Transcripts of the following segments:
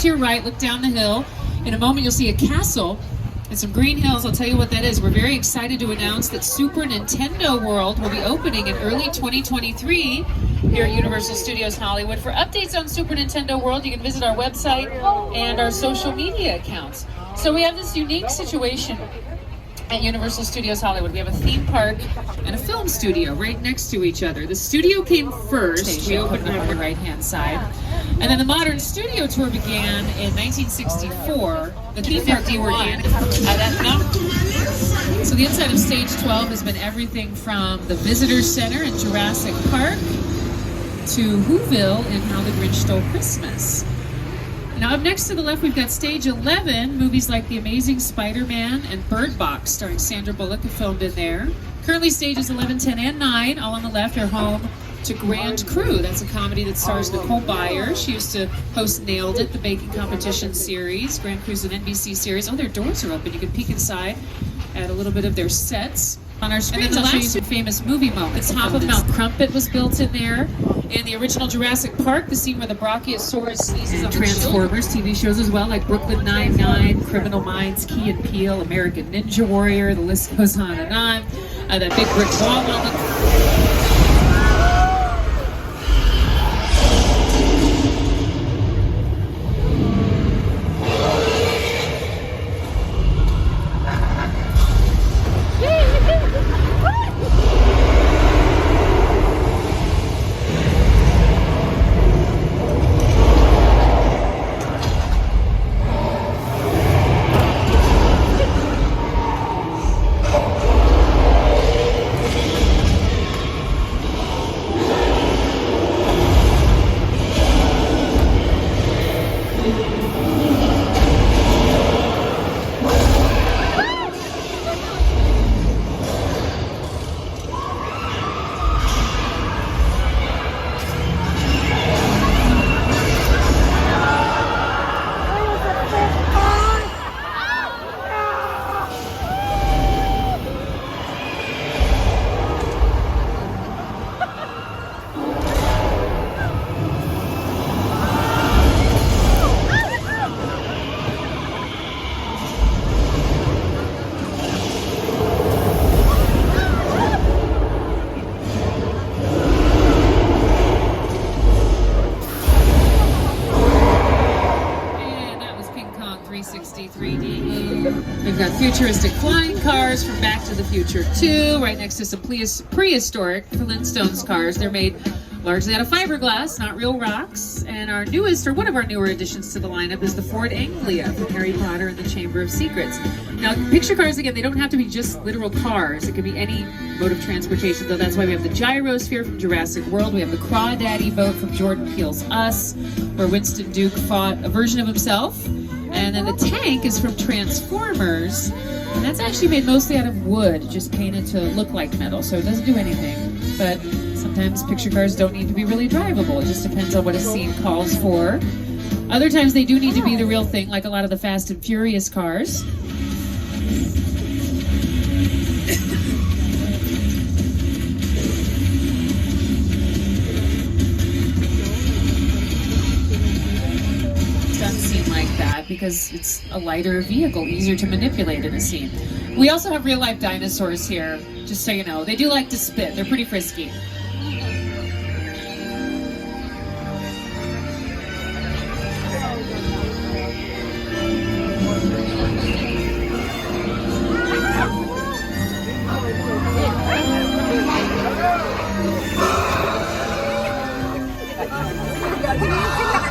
to your right, look down the hill. In a moment, you'll see a castle and some green hills. I'll tell you what that is. We're very excited to announce that Super Nintendo World will be opening in early 2023 here at Universal Studios Hollywood. For updates on Super Nintendo World, you can visit our website and our social media accounts. So we have this unique situation at Universal Studios Hollywood. We have a theme park and a film studio right next to each other. The studio came first. We opened it on the right-hand side. And then the modern studio tour began in 1964. The theme park organic. So the inside of Stage 12 has been everything from the Visitor Center in Jurassic Park to Whoville in How the Grinch Stole Christmas. Now up next to the left, we've got Stage 11. Movies like The Amazing Spider-Man and Bird Box, starring Sandra Bullock, are filmed in there. Currently, stages 11, 10, and 9, all on the left, are home to Grand Crew. That's a comedy that stars Nicole Byer. She used to host Nailed It, the baking competition series. Grand Crew's an NBC series. Oh, their doors are open. You can peek inside at a little bit of their sets. On our screen, the last famous movie moments. The top of Mount Crumpit was built in there. In the original Jurassic Park, the scene where the Brachiosaurus sneezes on Transformers TV shows as well, like Brooklyn Nine-Nine, Criminal Minds, Key and Peele, American Ninja Warrior, the list goes on and on. That big brick wall on the... We've got futuristic flying cars from Back to the Future 2, right next to some prehistoric Flintstones cars. They're made largely out of fiberglass, not real rocks. And our newest, or one of our newer additions to the lineup, is the Ford Anglia from Harry Potter and the Chamber of Secrets. Now, picture cars, again, they don't have to be just literal cars. It could be any mode of transportation, though that's why we have the Gyrosphere from Jurassic World. We have the Crawdaddy boat from Jordan Peele's Us, where Winston Duke fought a version of himself. And then the tank is from Transformers, and that's actually made mostly out of wood, just painted to look like metal, so it doesn't do anything. But sometimes picture cars don't need to be really drivable. It just depends on what a scene calls for. Other times they do need to be the real thing, like a lot of the Fast and Furious cars. Because it's a lighter vehicle, easier to manipulate in a scene. We also have real-life dinosaurs here, just so you know. They do like to spit. They're pretty frisky.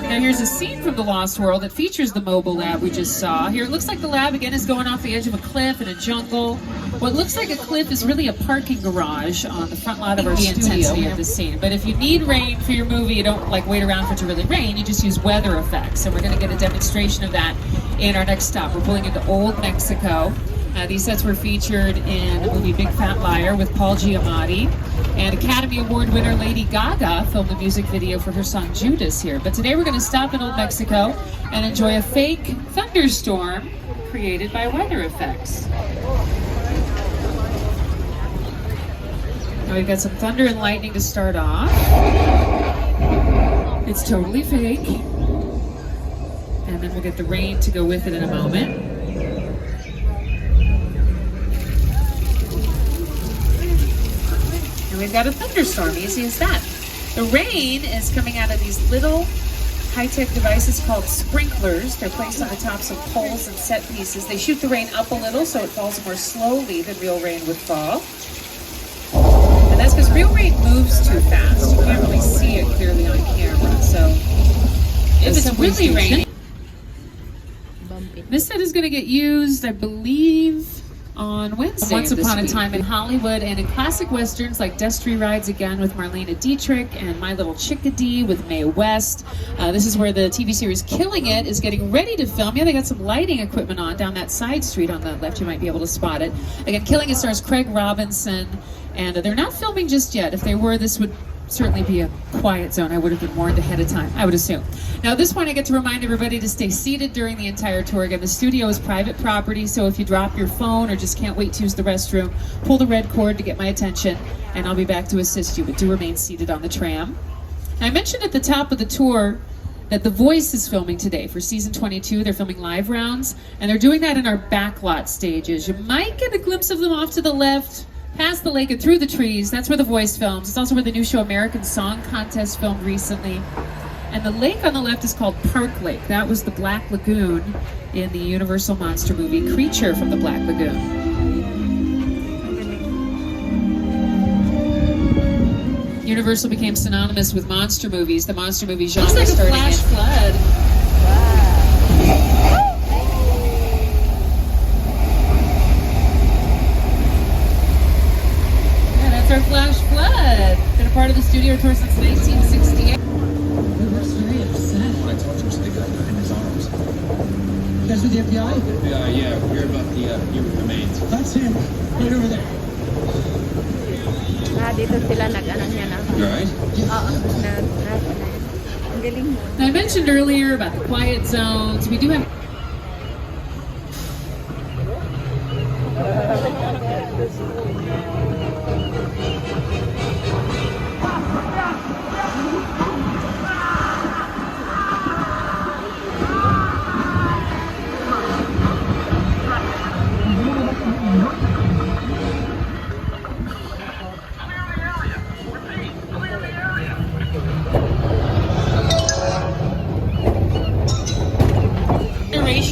Now here's a scene from The Lost World that features the mobile lab we just saw. Here it looks like the lab again is going off the edge of a cliff in a jungle. What looks like a cliff is really a parking garage on the front lot of our studio of the scene. But if you need rain for your movie, you don't like wait around for it to really rain, you just use weather effects. And we're going to get a demonstration of that in our next stop. We're pulling into Old Mexico. These sets were featured in the movie Big Fat Liar with Paul Giamatti. And Academy Award winner Lady Gaga filmed the music video for her song Judas here. But today we're going to stop in Old Mexico and enjoy a fake thunderstorm created by weather effects. Now we've got some thunder and lightning to start off. It's totally fake. And then we'll get the rain to go with it in a moment. And we've got a thunderstorm, easy as that. The rain is coming out of these little high-tech devices called sprinklers. They're placed on the tops of poles and set pieces. They shoot the rain up a little so it falls more slowly than real rain would fall. And that's because real rain moves too fast. You can't really see it clearly on camera. So if it's really raining, this set is going to get used, I believe, on Wednesday. Once Upon a Time in Hollywood, and in classic westerns like Destry Rides Again with Marlene Dietrich and My Little Chickadee with Mae West. This is where the TV series Killing It is getting ready to film. Yeah, they got some lighting equipment on down that side street on the left. You might be able to spot it. Again, Killing It stars Craig Robinson, and they're not filming just yet. If they were, this would certainly be a quiet zone. I would have been warned ahead of time, I would assume. Now at this point, I get to remind everybody to stay seated during the entire tour. Again, the studio is private property, so if you drop your phone or just can't wait to use the restroom, pull the red cord to get my attention, and I'll be back to assist you, but do remain seated on the tram. I mentioned at the top of the tour that The Voice is filming today for season 22. They're filming live rounds, and they're doing that in our backlot stages. You might get a glimpse of them off to the left, past the lake and through the trees. That's where The Voice films. It's also where the new show American Song Contest filmed recently. And the lake on the left is called Park Lake. That was the Black Lagoon in the Universal monster movie Creature from the Black Lagoon. Universal became synonymous with monster movies. The monster movie genre starting in... Looks like a flash flood. Our flash flood. Been a part of the studio tour since 1968. We were very upset. I told you to the guy in his arms. That's with the FBI? Yeah, we heard about the human remains. That's him. Right over there. Dito sila nag-ano niya na. You alright? Ang galing mo. I mentioned earlier about the quiet zones. We do have...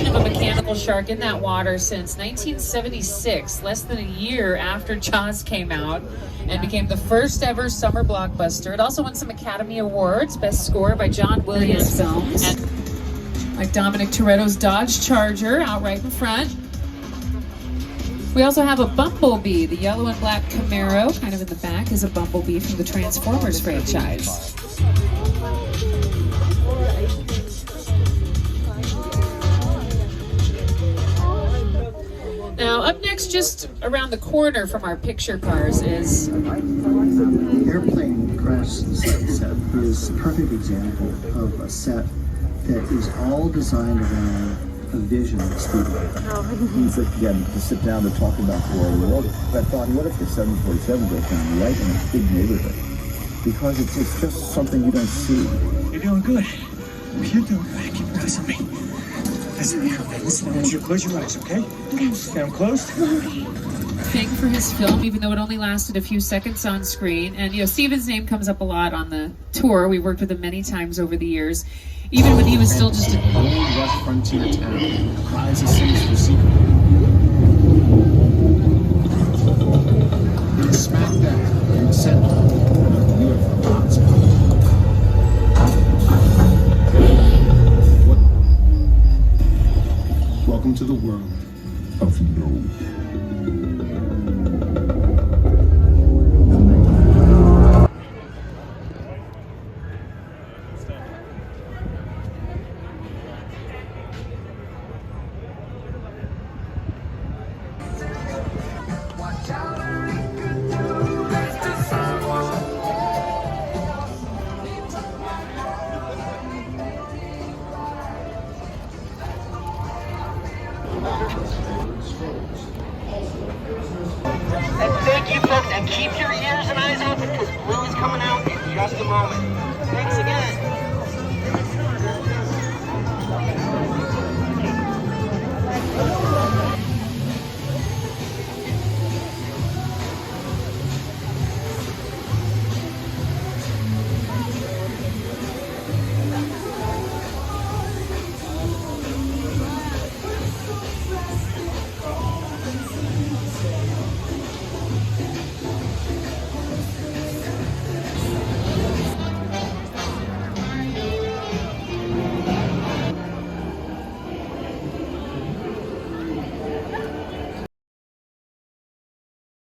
of a mechanical shark in that water since 1976, less than a year after Jaws came out and became the first ever summer blockbuster. It also won some Academy Awards, best score by John Williams films, and like Dominic Toretto's Dodge Charger out right in front. We also have a Bumblebee. The yellow and black Camaro, kind of in the back, is a Bumblebee from the Transformers franchise. Now, up next, just around the corner from our picture cars is... The airplane crash set is a perfect example of a set that is all designed around a vision of Spielberg. He's again to sit down to talk about the world. I thought, what if the 747 goes down right in a big neighborhood? Because it's just something you don't see. You're doing good. You're doing good. Keep your eyes on me. Listen, I want you to close your eyes, okay? Okay, I'm closed. Big for his film, even though it only lasted a few seconds on screen. And, you know, Steven's name comes up a lot on the tour. We worked with him many times over the years. Even when he was still just an old West frontier town, cries a sinister secret. It is smack dab in the center of the UFO hotspot. Welcome to the world of no. And thank you, folks, and keep your ears and eyes open because Blue is coming out in just a moment.